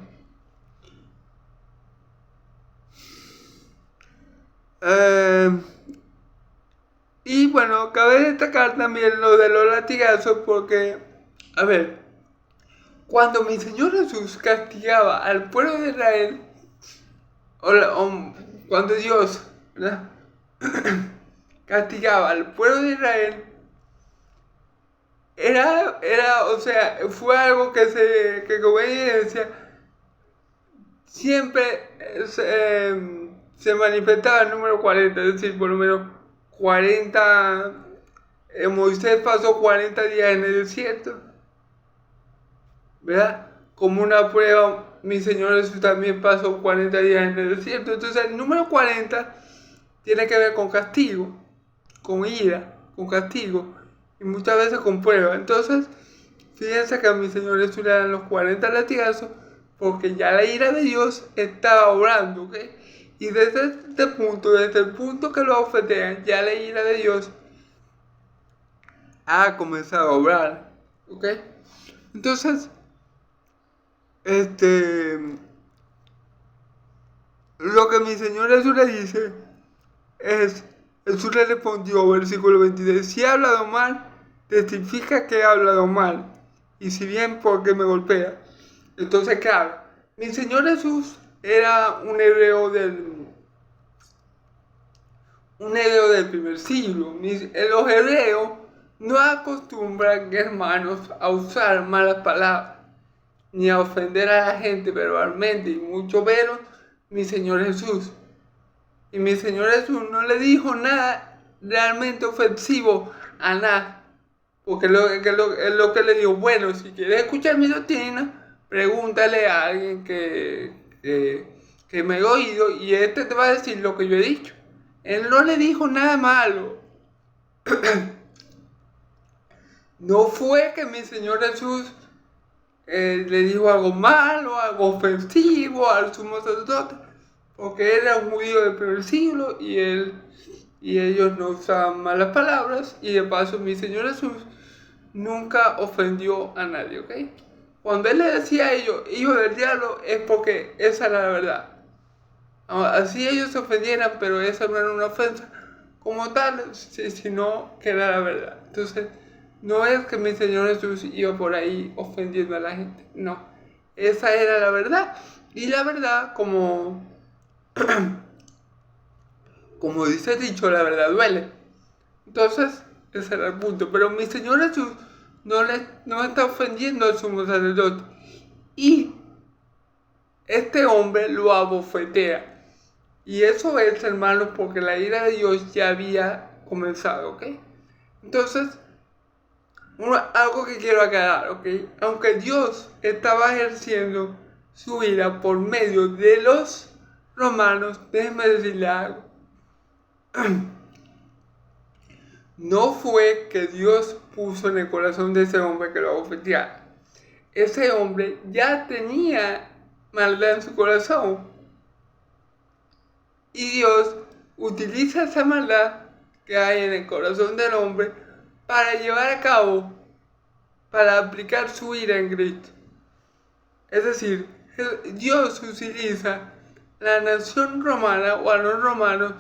Y bueno, cabe destacar también lo de los latigazos porque, a ver, cuando mi Señor Jesús castigaba al pueblo de Israel, cuando Dios, ¿verdad?, castigaba al pueblo de Israel, o sea, fue algo que como evidencia, siempre se manifestaba el número 40, es decir, por lo menos 40, Moisés pasó 40 días en el desierto, ¿verdad? Como una prueba, mi Señor Jesús también pasó 40 días en el desierto. Entonces el número 40 tiene que ver con castigo, con ira, con castigo, y muchas veces con prueba. Entonces, fíjense que a mi Señor Jesús le dan los 40 latigazos, porque ya la ira de Dios estaba obrando, ¿ok? Y desde el punto que lo ofendean, ya la ira de Dios ha comenzado a obrar, ¿ok? Entonces, lo que mi Señor Jesús le dice es, Jesús le respondió, versículo 23, si he hablado mal, testifica que he hablado mal, y si bien porque me golpea. Entonces, claro, mi Señor Jesús era un hebreo del primer siglo. Los hebreos no acostumbran, hermanos, a usar malas palabras, ni a ofender a la gente verbalmente, y mucho menos mi Señor Jesús. Y mi Señor Jesús no le dijo nada realmente ofensivo a nada. Porque es lo que le dijo, bueno, si quieres escuchar mi doctrina, pregúntale a alguien que me ha oído y te va a decir lo que yo he dicho. Él no le dijo nada malo. No fue que mi Señor Jesús le dijo algo malo, algo ofensivo al sumo sacerdote, porque él era un judío del primer siglo y ellos no usaban malas palabras, y de paso mi Señor Jesús nunca ofendió a nadie, ¿ok? Cuando él le decía a ellos, hijo del diablo, es porque esa era la verdad. Así ellos se ofendieran, pero esa no era una ofensa como tal, sino que era la verdad. Entonces, no es que mi Señor Jesús iba por ahí ofendiendo a la gente, no. Esa era la verdad. Y la verdad, como dice el dicho, la verdad duele. Entonces, ese era el punto. Pero mi Señor Jesús no está ofendiendo al sumo sacerdote. Y este hombre lo abofetea. Y eso es, hermanos, porque la ira de Dios ya había comenzado, ¿ok? Entonces, algo que quiero aclarar, ¿ok? Aunque Dios estaba ejerciendo su ira por medio de los romanos, déjenme decirle algo. No fue que Dios puso en el corazón de ese hombre que lo abofeteara. Ese hombre ya tenía maldad en su corazón. Y Dios utiliza esa maldad que hay en el corazón del hombre para llevar a cabo, para aplicar su ira en Cristo. Es decir, Dios utiliza la nación romana o a los romanos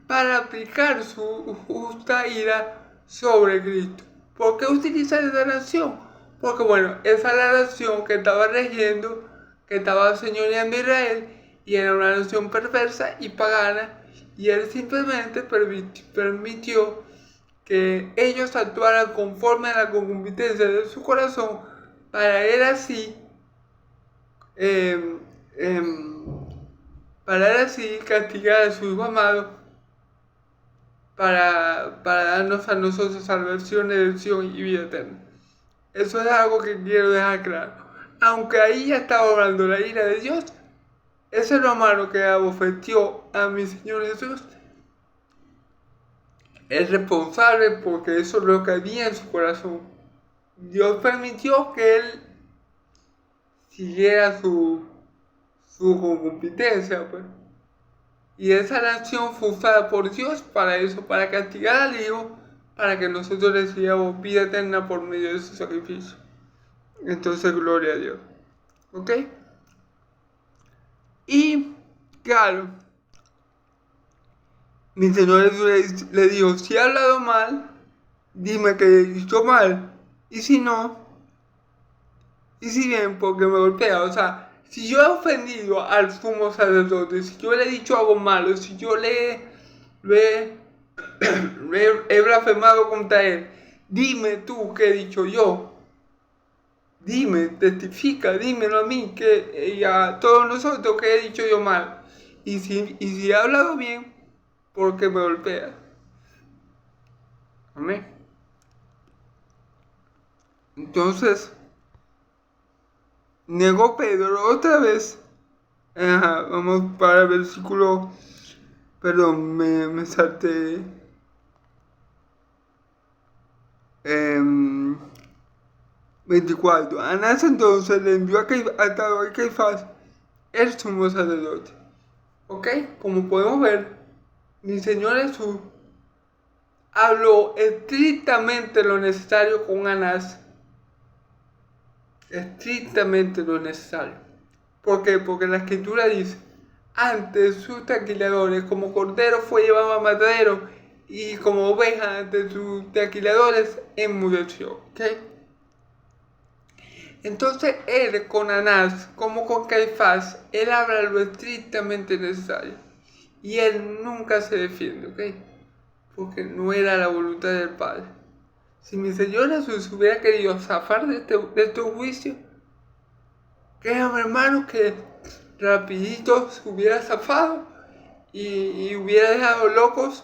para aplicar su justa ira sobre Cristo. ¿Por qué utiliza esa nación? Porque bueno, esa es la nación que estaba regiendo, que estaba señoreando a Israel, y era una nación perversa y pagana, y él simplemente permitió que ellos actuaran conforme a la concupiscencia de su corazón, para él así castigar a su hijo amado, para darnos a nosotros salvación, elección y vida eterna. Eso es algo que quiero dejar claro. Aunque ahí ya estaba obrando la ira de Dios, ese romano que abofeteó a mi Señor Jesús es responsable, porque eso es lo que había en su corazón. Dios permitió que él siguiera su concupiscencia, pues. Y esa nación fue usada por Dios para eso, para castigar al Hijo, para que nosotros recibamos vida eterna por medio de su sacrificio. Entonces, gloria a Dios. ¿Ok? Y, claro, mi Señor le dijo, si he hablado mal, dime que he dicho mal. Y si no, y si bien, porque me golpea. O sea, si yo he ofendido al sumo sacerdote, si yo le he dicho algo malo, si yo he blasfemado contra él, dime tú qué he dicho yo. Dime, testifica, dímelo a mí y a todos nosotros que he dicho yo mal. Y si he hablado bien, ¿por qué me golpea? Amén. Entonces, negó Pedro otra vez. Vamos para el versículo. Perdón, me salté. 24. Anás entonces le envió a Caifás, el sumo sacerdote. ¿Ok? Como podemos ver, mi Señor Jesús habló estrictamente lo necesario con Anás. Estrictamente lo necesario. ¿Por qué? Porque la Escritura dice: antes sus taquiladores, como cordero fue llevado a matadero, y como oveja ante sus taquiladores enmudeció. ¿Ok? Entonces él con Anás como con Caifás, él habla lo estrictamente necesario. Y él nunca se defiende, ¿ok? Porque no era la voluntad del Padre. Si mi Señor Jesús hubiera querido zafar de este juicio, créanme hermanos que rapidito se hubiera zafado y hubiera dejado locos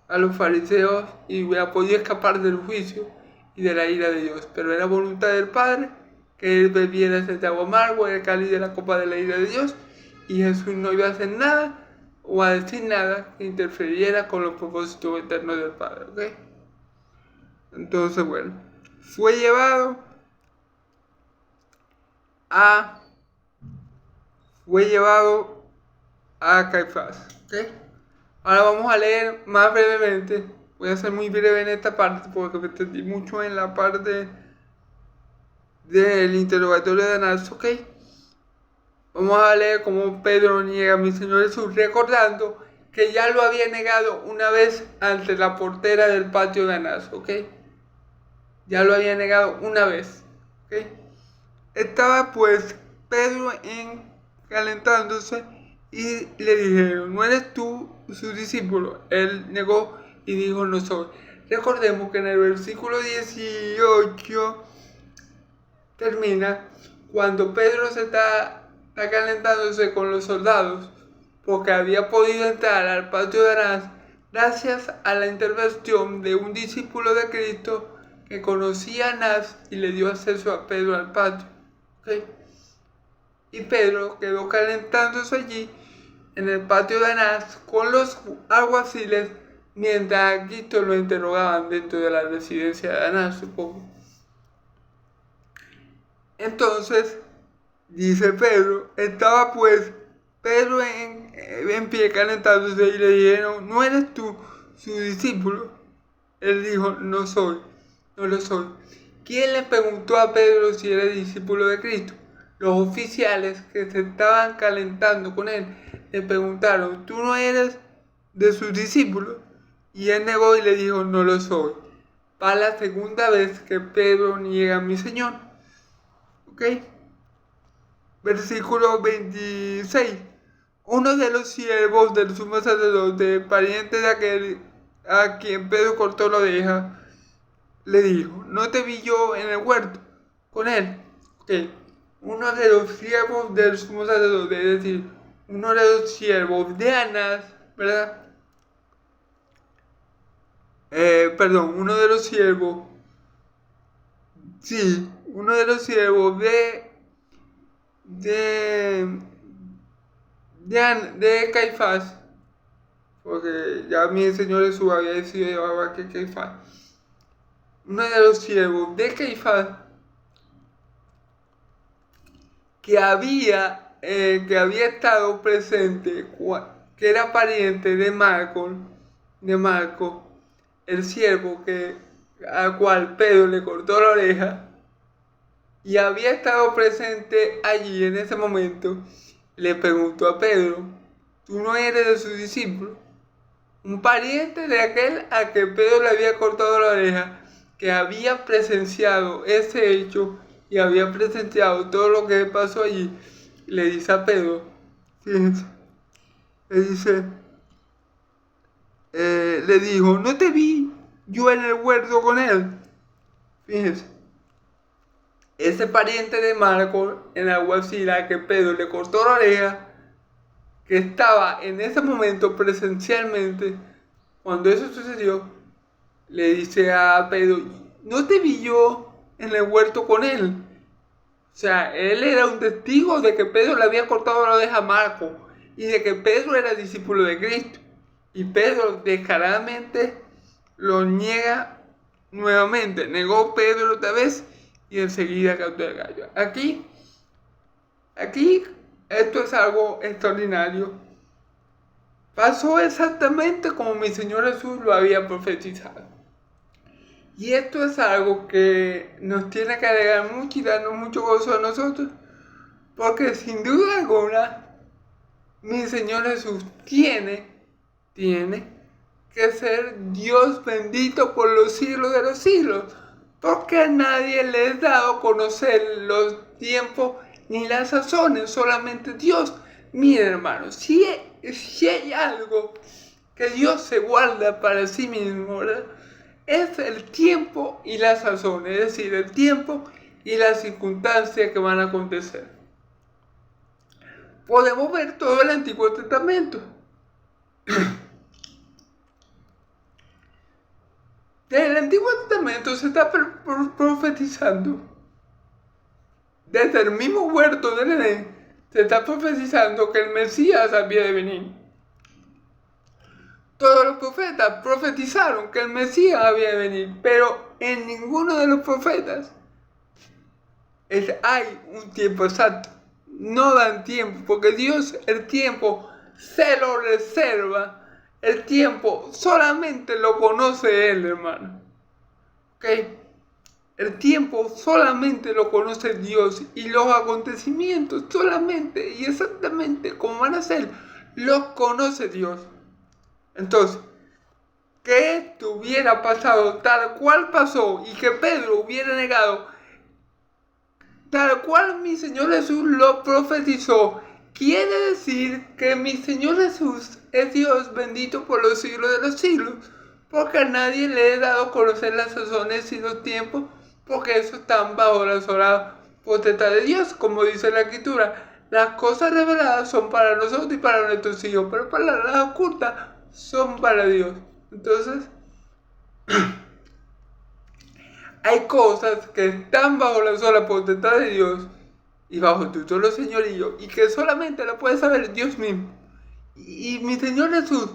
a los fariseos y hubiera podido escapar del juicio y de la ira de Dios. Pero era voluntad del Padre que él bebiera ese agua amargo, el cáliz de la copa de la ira de Dios, y Jesús no iba a hacer nada o a decir nada que interfiriera con los propósitos eternos del Padre, ¿ok? Entonces, bueno, fue llevado a Caifás, ¿ok? Ahora vamos a leer más brevemente. Voy a ser muy breve en esta parte porque me extendí mucho en la parte del interrogatorio de Anás, ¿ok? Vamos a leer cómo Pedro niega a mi Señor Jesús, recordando que ya lo había negado una vez ante la portera del patio de Anás, ¿ok? Ya lo había negado una vez, ¿ok? Estaba pues Pedro calentándose y le dijeron: ¿no eres tú su discípulo? Él negó y dijo: no soy. Recordemos que en el versículo 18 termina cuando Pedro está calentándose con los soldados porque había podido entrar al patio de Anás gracias a la intervención de un discípulo de Cristo que conocía a Anás y le dio acceso a Pedro al patio. ¿Okay? Y Pedro quedó calentándose allí en el patio de Anás con los alguaciles mientras a Cristo lo interrogaban dentro de la residencia de Anás, supongo. Entonces, dice Pedro, estaba pues Pedro en pie calentándose y le dijeron: ¿no eres tú su discípulo? Él dijo: no soy, no lo soy. ¿Quién le preguntó a Pedro si era discípulo de Cristo? Los oficiales que se estaban calentando con él le preguntaron: ¿tú no eres de sus discípulos? Y él negó y le dijo: no lo soy. Para la segunda vez que Pedro niega a mi Señor. ¿Ok? Versículo 26. Uno de los siervos del sumo sacerdote, pariente de aquel a quien Pedro cortó la oreja, le dijo: ¿no te vi yo en el huerto con él? Okay. Uno de los siervos del sumo sacerdote, es decir, uno de los siervos de Anás, ¿verdad? Uno de los siervos, sí, uno de los siervos de Caifás, porque ya mi Señor Jesús había decidido llevar a Caifás. Uno de los siervos de Caifás que había estado presente, que era pariente de Marco, el siervo al cual Pedro le cortó la oreja, y había estado presente allí en ese momento, le preguntó a Pedro: ¿tú no eres de sus discípulos? Un pariente de aquel a que Pedro le había cortado la oreja, que había presenciado ese hecho y había presenciado todo lo que pasó allí, le dice a Pedro, fíjense, le dijo: no te vi yo en el huerto con él. Fíjense, ese pariente de Marcos, el alguacil a que Pedro le cortó la oreja, que estaba en ese momento presencialmente, cuando eso sucedió, le dice a Pedro, ¿no te vi yo en el huerto con él? O sea, él era un testigo de que Pedro le había cortado la oreja a Marcos y de que Pedro era discípulo de Cristo. Y Pedro descaradamente lo niega nuevamente. Negó Pedro otra vez y enseguida cantó el gallo. Aquí, esto es algo extraordinario. Pasó exactamente como mi Señor Jesús lo había profetizado. Y esto es algo que nos tiene que agregar mucho y darnos mucho gozo a nosotros. Porque sin duda alguna, mi Señor Jesús tiene que ser Dios bendito por los siglos de los siglos. Porque a nadie le es dado conocer los tiempos ni las sazones, solamente Dios. Miren, hermanos, si hay algo que Dios se guarda para sí mismo, ¿verdad?, es el tiempo y la sazón, es decir, el tiempo y las circunstancias que van a acontecer. Podemos ver todo el Antiguo Testamento. Desde el Antiguo Testamento se está profetizando. Desde el mismo huerto del Edén se está profetizando que el Mesías había de venir. Todos los profetas profetizaron que el Mesías había de venir, pero en ninguno de los profetas hay un tiempo exacto. No dan tiempo, porque Dios el tiempo se lo reserva. El tiempo solamente lo conoce Él, hermano. ¿Ok? El tiempo solamente lo conoce Dios, y los acontecimientos solamente y exactamente como van a ser, los conoce Dios. Entonces, que esto hubiera pasado tal cual pasó y que Pedro hubiera negado tal cual mi Señor Jesús lo profetizó, quiere decir que mi Señor Jesús es Dios bendito por los siglos de los siglos, porque a nadie le he dado a conocer las sazones y los tiempos, porque eso están bajo la sola potestad de Dios, como dice la Escritura. Las cosas reveladas son para nosotros y para nuestros hijos, pero para las ocultas son para Dios. Entonces, hay cosas que están bajo la sola potestad de Dios y bajo tu solo señorío, y que solamente lo puede saber Dios mismo. Y mi Señor Jesús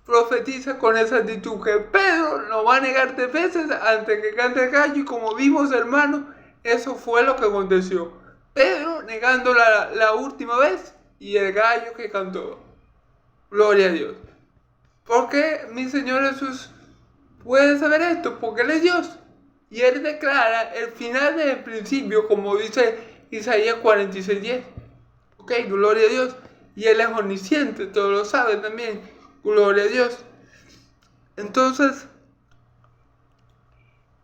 profetiza con esa actitud que Pedro no va a negar 3 veces antes que cante el gallo, y como vimos, hermano, eso fue lo que aconteció. Pedro negando la última vez y el gallo que cantó. Gloria a Dios. ¿Por qué mi Señor Jesús puede saber esto? Porque Él es Dios. Y Él declara el final del principio, como dice Isaías 46:10. Ok, gloria a Dios. Y Él es omnisciente, todo lo sabe también. Gloria a Dios. Entonces,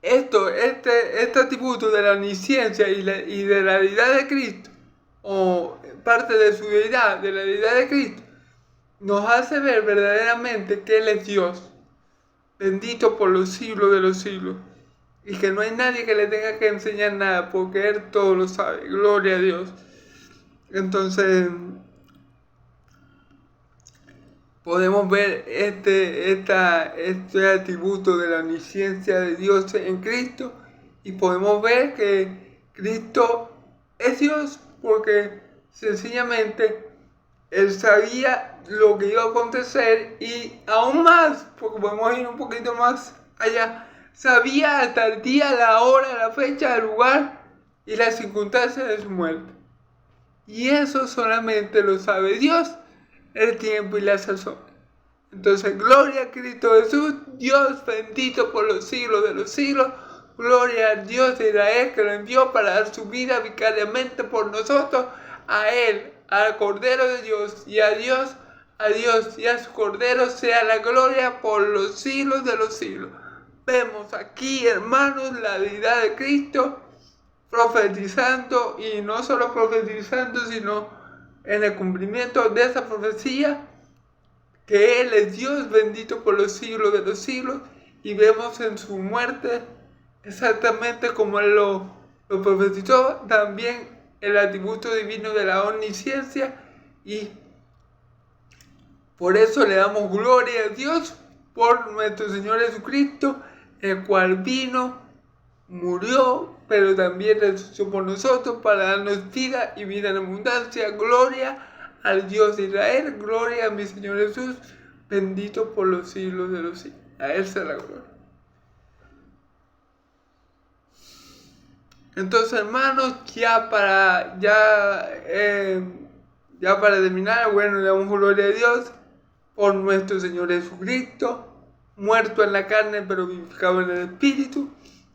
este atributo de la omnisciencia y de la deidad de Cristo, o parte de su deidad, de la deidad de Cristo, nos hace ver verdaderamente que Él es Dios, bendito por los siglos de los siglos, y que no hay nadie que le tenga que enseñar nada, porque Él todo lo sabe. Gloria a Dios. Entonces, podemos ver este atributo de la omnisciencia de Dios en Cristo, y podemos ver que Cristo es Dios porque sencillamente Él sabía lo que iba a acontecer, y aún más, porque podemos ir un poquito más allá, sabía hasta el día, la hora, la fecha, el lugar y las circunstancias de su muerte. Y eso solamente lo sabe Dios, el tiempo y la sazón. Entonces, gloria a Cristo Jesús, Dios bendito por los siglos de los siglos. Gloria al Dios de Israel, que lo envió para dar su vida vicariamente por nosotros. A Él, al Cordero de Dios, y a Dios y a su Cordero sea la gloria por los siglos de los siglos. Vemos aquí, hermanos, la deidad de Cristo profetizando, y no solo profetizando, sino en el cumplimiento de esa profecía, que Él es Dios bendito por los siglos de los siglos, y vemos en su muerte exactamente como Él lo profetizó, también el atributo divino de la omnisciencia, y por eso le damos gloria a Dios por nuestro Señor Jesucristo, el cual vino, murió, pero también resucitó por nosotros para darnos vida y vida en abundancia. Gloria al Dios de Israel, gloria a mi Señor Jesús, bendito por los siglos de los siglos. A Él sea la gloria. Entonces, hermanos, ya para terminar, bueno, le damos gloria a Dios por nuestro Señor Jesucristo, muerto en la carne pero vivificado en el Espíritu.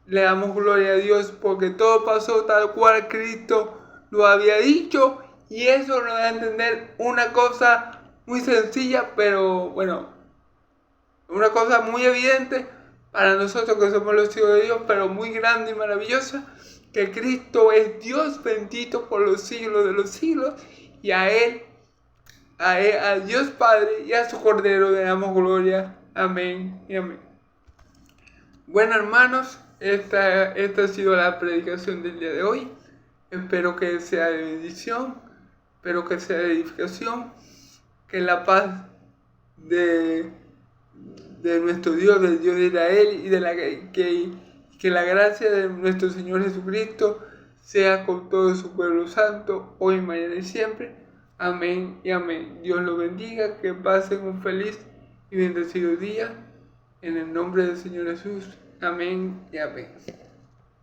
Le damos gloria a Dios porque todo pasó tal cual Cristo lo había dicho, y eso nos da a entender una cosa muy sencilla, pero bueno, una cosa muy evidente para nosotros que somos los hijos de Dios, pero muy grande y maravillosa, que Cristo es Dios bendito por los siglos de los siglos, y a Dios Padre y a su Cordero le damos gloria. Amén y amén. Bueno, hermanos, esta ha sido la predicación del día de hoy. Espero que sea de bendición, espero que sea de edificación, que la paz de nuestro Dios, del Dios de Israel, y que la gracia de nuestro Señor Jesucristo sea con todo su pueblo santo, hoy, mañana y siempre. Amén y amén. Dios los bendiga, que pasen un feliz y bendecido día. En el nombre del Señor Jesús. Amén y amén.